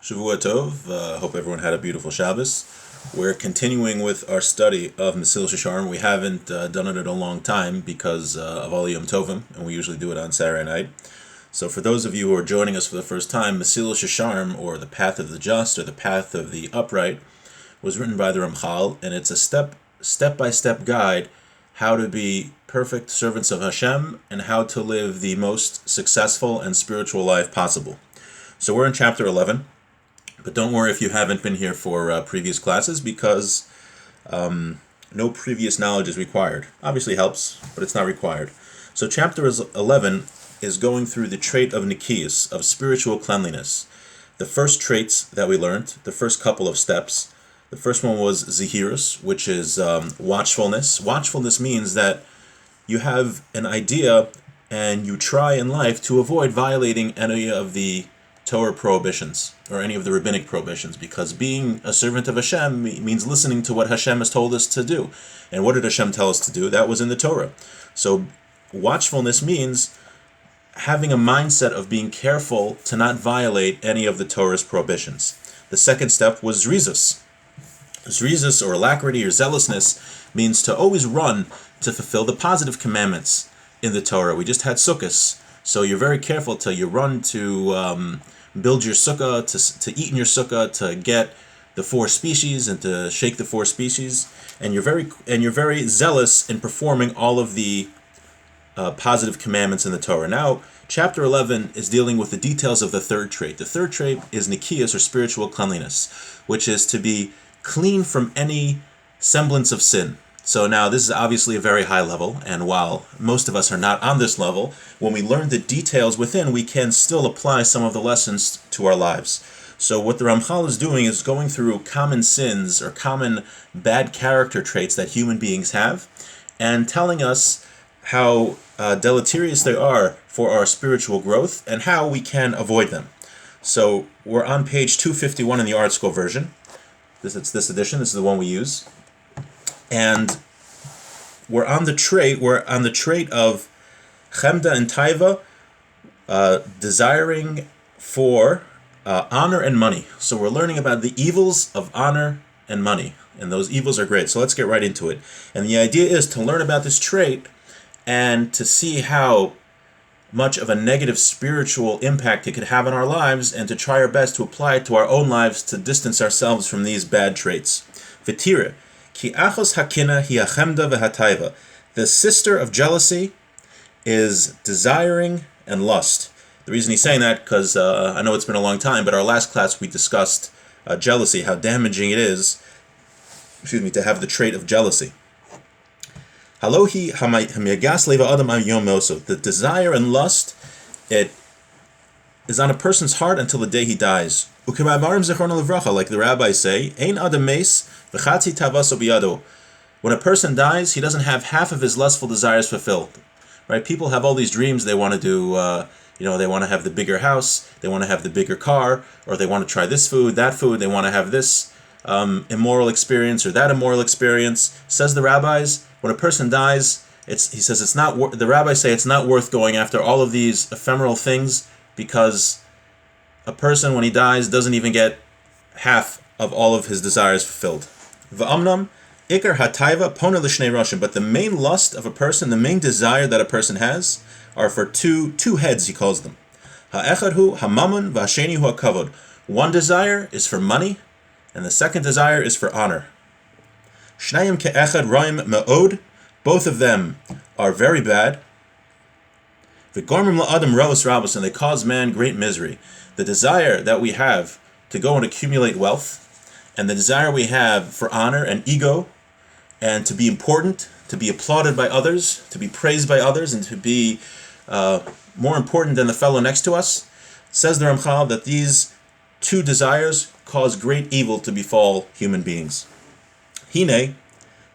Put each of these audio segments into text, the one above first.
Shavua Tov. Hope everyone had a beautiful Shabbos. We're continuing with our study of Mesil Sharm. We haven't done it in a long time because of all Yom Tovim, and we usually do it on Saturday night. So for those of you who are joining us for the first time, Mesil Sharm, or the Path of the Just, or the Path of the Upright, was written by the Ramchal, and it's a step-by-step guide how to be perfect servants of Hashem and how to live the most successful and spiritual life possible. So we're in chapter 11. But don't worry if you haven't been here for previous classes, because no previous knowledge is required. Obviously helps, but it's not required. So chapter 11 is going through the trait of Nikias, of spiritual cleanliness. The first traits that we learned, the first couple of steps, the first one was Zihirus, which is watchfulness. Watchfulness means that you have an idea and you try in life to avoid violating any of the Torah prohibitions or any of the rabbinic prohibitions, because being a servant of Hashem means listening to what Hashem has told us to do. And what did Hashem tell us to do? That was in the Torah. So watchfulness means having a mindset of being careful to not violate any of the Torah's prohibitions. The second step was Zrizus. Zrizus, or alacrity, or zealousness, means to always run to fulfill the positive commandments in the Torah. We just had Sukkos, so you're very careful till you run to build your sukkah, to eat in your sukkah, to get the 4 species and to shake the 4 species, and you're very zealous in performing all of the positive commandments in the Torah. Now, chapter 11 is dealing with the details of the third trait. The third trait is Nikias, or spiritual cleanliness, which is to be clean from any semblance of sin. So now this is obviously a very high level, and while most of us are not on this level, when we learn the details within, we can still apply some of the lessons to our lives. So what the Ramchal is doing is going through common sins or common bad character traits that human beings have, and telling us how deleterious they are for our spiritual growth and how we can avoid them. So we're on page 251 in the Art School version. This edition. This is the one we use. And we're on the trait of Chemda and Taiva, desiring for honor and money. So we're learning about the evils of honor and money, and those evils are great. So let's get right into it. And the idea is to learn about this trait and to see how much of a negative spiritual impact it could have on our lives, and to try our best to apply it to our own lives to distance ourselves from these bad traits. V'tira. Ki achos hakina hi achemda v'hataiva. The sister of jealousy is desiring and lust. The reason he's saying that, because I know it's been a long time, but our last class we discussed jealousy, how damaging it is, to have the trait of jealousy. Halohi hamiyagas leva adam yom moso. The desire and lust, it is on a person's heart until the day he dies. Like the rabbis say, Ein adam meis v'chatzi tavaso biyado. When a person dies, he doesn't have half of his lustful desires fulfilled. Right? People have all these dreams they want to do. They want to have the bigger house, they want to have the bigger car, or they want to try this food, that food. They want to have this immoral experience or that immoral experience. Says the rabbis, when a person dies, the rabbis say it's not worth going after all of these ephemeral things, because a person, when he dies, doesn't even get half of all of his desires fulfilled. V'amnam ikar hataiva pona l'shnei roshim. But the main lust of a person, the main desire that a person has, are for two heads, he calls them. Ha'echad hu hamamun v'hasheni hu hakavod. One desire is for money, and the second desire is for honor. Shnayim ke'echad ra'im me'od. Both of them are very bad. V'gormim la'adam ra'os rabos, and they cause man great misery. The desire that we have to go and accumulate wealth, and the desire we have for honor and ego, and to be important, to be applauded by others, to be praised by others, and to be more important than the fellow next to us, says the Ramchal that these two desires cause great evil to befall human beings. Hine,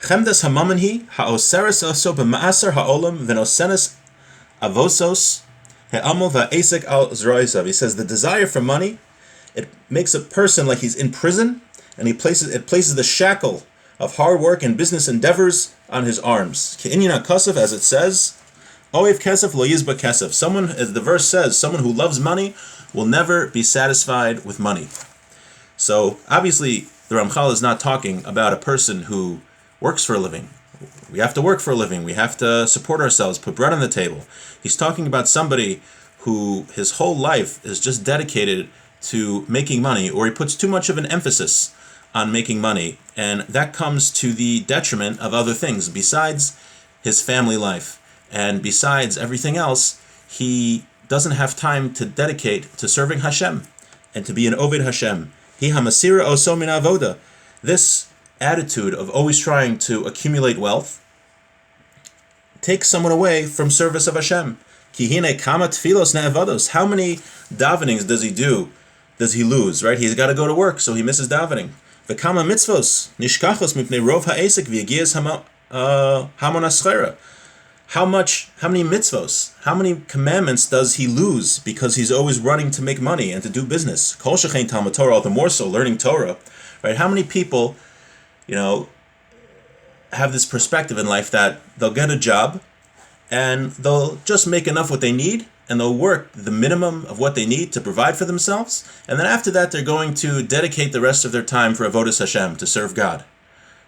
chemdas hamamanhi ha'oseres oso b'ma'aser ha'olam v'nosenes avosos he'amol va'esek al zroisav. He says the desire for money, it makes a person like he's in prison, and it places the shackle of hard work and business endeavors on his arms. Ke'inyan ha'kasef, as it says, oev kesef lo yizba kesef. Someone, as the verse says, someone who loves money will never be satisfied with money. So obviously, the Ramchal is not talking about a person who works for a living. We have to work for a living. We have to support ourselves, put bread on the table. He's talking about somebody who his whole life is just dedicated to making money, or he puts too much of an emphasis on making money, and that comes to the detriment of other things besides his family life. And besides everything else, he doesn't have time to dedicate to serving Hashem and to be an Oved Hashem. Hi hamasira oso min avoda. This attitude of always trying to accumulate wealth takes someone away from service of Hashem. Ki hine kama tfilos ne'avados. How many davenings does he do? Does he lose, right? He's got to go to work, so he misses davening. V'kama mitzvos nishkachos mipnei rov ha'esek v'yagias hamon aschera. How many mitzvos, how many commandments does he lose because he's always running to make money and to do business? Kol shechein Talmud Torah, all the more so learning Torah, right? How many people, have this perspective in life that they'll get a job and they'll just make enough what they need and they'll work the minimum of what they need to provide for themselves, and then after that they're going to dedicate the rest of their time for avodas Hashem, to serve God,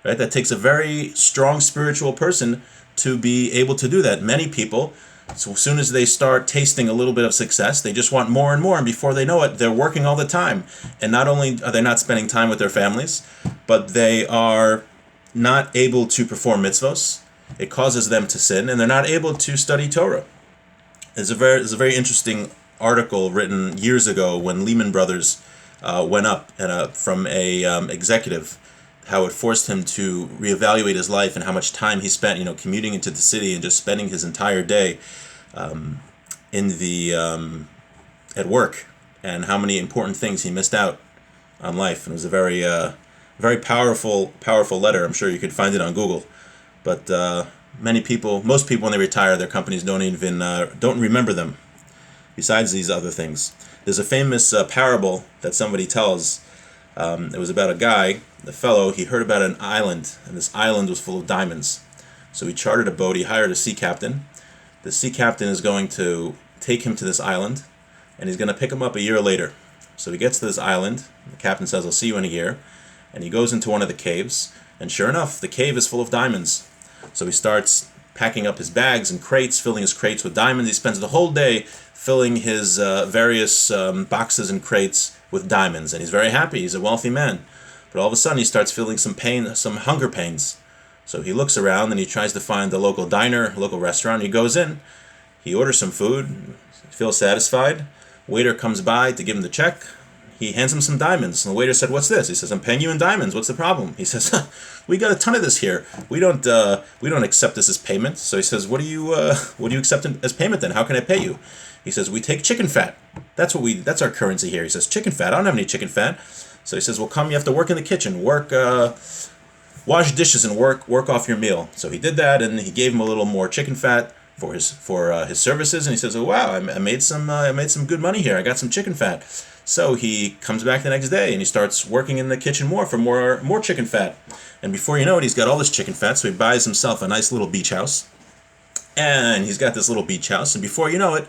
right? That takes a very strong spiritual person to be able to do that. Many people, so as soon as they start tasting a little bit of success, they just want more and more, and before they know it, they're working all the time. And not only are they not spending time with their families, but they are not able to perform mitzvos. It causes them to sin, and they're not able to study Torah. There's a very interesting article written years ago when Lehman Brothers went up from a executive, how it forced him to reevaluate his life and how much time he spent, commuting into the city and just spending his entire day at work, and how many important things he missed out on life. And it was a very powerful letter. I'm sure you could find it on Google. But most people when they retire, their companies don't remember them. Besides these other things, there's a famous parable that somebody tells. It was about a fellow, he heard about an island, and this island was full of diamonds. So he chartered a boat, he hired a sea captain. The sea captain is going to take him to this island, and he's going to pick him up a year later. So he gets to this island, the captain says, I'll see you in a year. And he goes into one of the caves, and sure enough, the cave is full of diamonds. So he starts packing up his bags and crates, filling his crates with diamonds. He spends the whole day filling his various boxes and crates with diamonds, and he's very happy. He's a wealthy man. But all of a sudden he starts feeling some hunger pains. So he looks around and he tries to find the local diner, local restaurant. He goes in, he orders some food, feels satisfied. Waiter comes by to give him the check. He hands him some diamonds, and the waiter said, "What's this?" He says, "I'm paying you in diamonds. What's the problem?" He says, "We got a ton of this here. We don't accept this as payment." So he says, "What do you accept as payment then? How can I pay you?" He says, "We take chicken fat. That's our currency here." He says, "Chicken fat? I don't have any chicken fat." So he says, "Well, come. You have to work in the kitchen. Wash dishes and work off your meal." So he did that, and he gave him a little more chicken fat for his services. And he says, "Oh wow, I made some good money here. I got some chicken fat." So he comes back the next day and he starts working in the kitchen for more chicken fat. And before you know it, he's got all this chicken fat. So he buys himself a nice little beach house, and he's got this little beach house. And before you know it,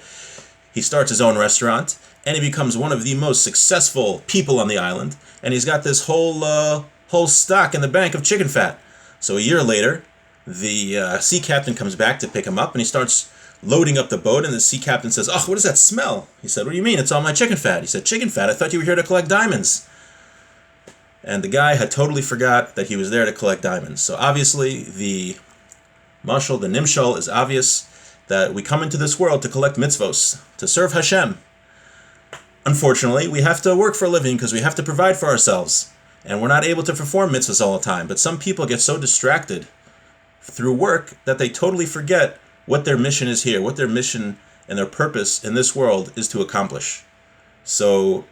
he starts his own restaurant, and he becomes one of the most successful people on the island. And he's got this whole stock in the bank of chicken fat. So a year later, the sea captain comes back to pick him up, and he starts loading up the boat, and the sea captain says, "Oh, what does that smell?" He said, "What do you mean? It's all my chicken fat." He said, "Chicken fat? I thought you were here to collect diamonds." And the guy had totally forgot that he was there to collect diamonds. So obviously the mashal, the nimshal, is obvious that we come into this world to collect mitzvos, to serve Hashem. Unfortunately, we have to work for a living because we have to provide for ourselves, and we're not able to perform mitzvahs all the time. But some people get so distracted through work that they totally forget what their mission is here, what their mission and their purpose in this world is to accomplish. So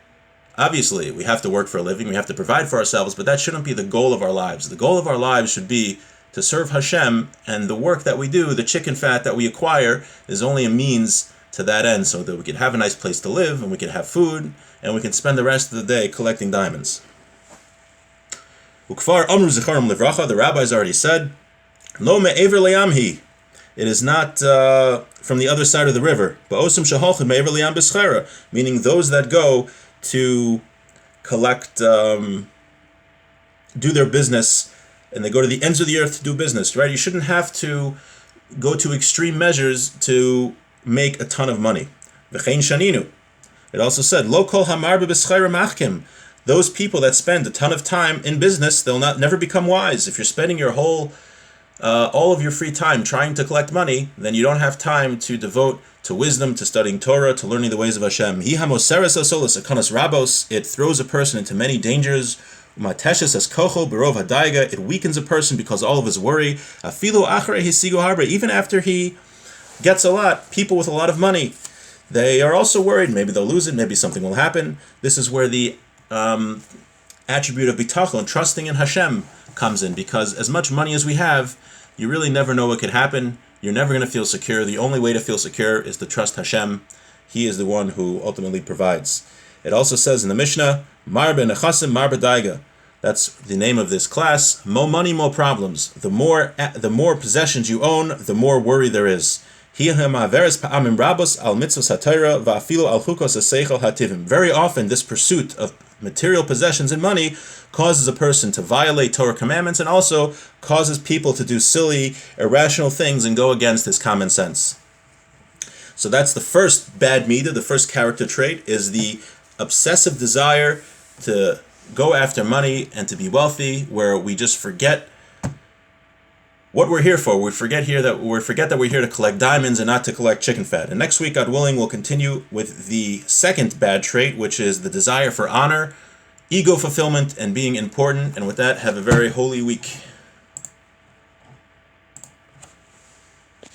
obviously we have to work for a living, we have to provide for ourselves, but that shouldn't be the goal of our lives. The goal of our lives should be to serve Hashem, and the work that we do, the chicken fat that we acquire, is only a means to that end, so that we can have a nice place to live, and we can have food, and we can spend the rest of the day collecting diamonds. Ukfar Amru Zicharim Livracha, the rabbis already said, Lo me'ever le'amhi, it is not from the other side of the river. Ba'osim shahalchim me'ever li'am b'schera, meaning those that go to collect, do their business, and they go to the ends of the earth to do business, right? You shouldn't have to go to extreme measures to make a ton of money. V'chein shaninu. It also said, Lo kol hamar b'schayra machkim. Those people that spend a ton of time in business, they'll never become wise. If you're spending your all of your free time trying to collect money, then you don't have time to devote to wisdom, to studying Torah, to learning the ways of Hashem. Hi hamoseres asolos akanas rabos. It throws a person into many dangers. Umateshes as kocho berov hadaiga. It weakens a person because all of his worry. Afilu achrei hisigo harbe. Even after he gets a lot, people with a lot of money, they are also worried. Maybe they'll lose it. Maybe something will happen. This is where the attribute of bitachon, trusting in Hashem, comes in. Because as much money as we have, you really never know what could happen. You're never going to feel secure. The only way to feel secure is to trust Hashem. He is the one who ultimately provides. It also says in the Mishnah, Mar benechasim mar bedaiga. That's the name of this class. More money, more problems. The more possessions you own, the more worry there is. Very often, this pursuit of material possessions and money causes a person to violate Torah commandments and also causes people to do silly, irrational things and go against his common sense. So that's the first bad midah, the first character trait, is the obsessive desire to go after money and to be wealthy, where we just forget what we're here for. We forget that we're here to collect diamonds and not to collect chicken fat. And next week, God willing, we'll continue with the second bad trait, which is the desire for honor, ego fulfillment, and being important. And with that, have a very holy week.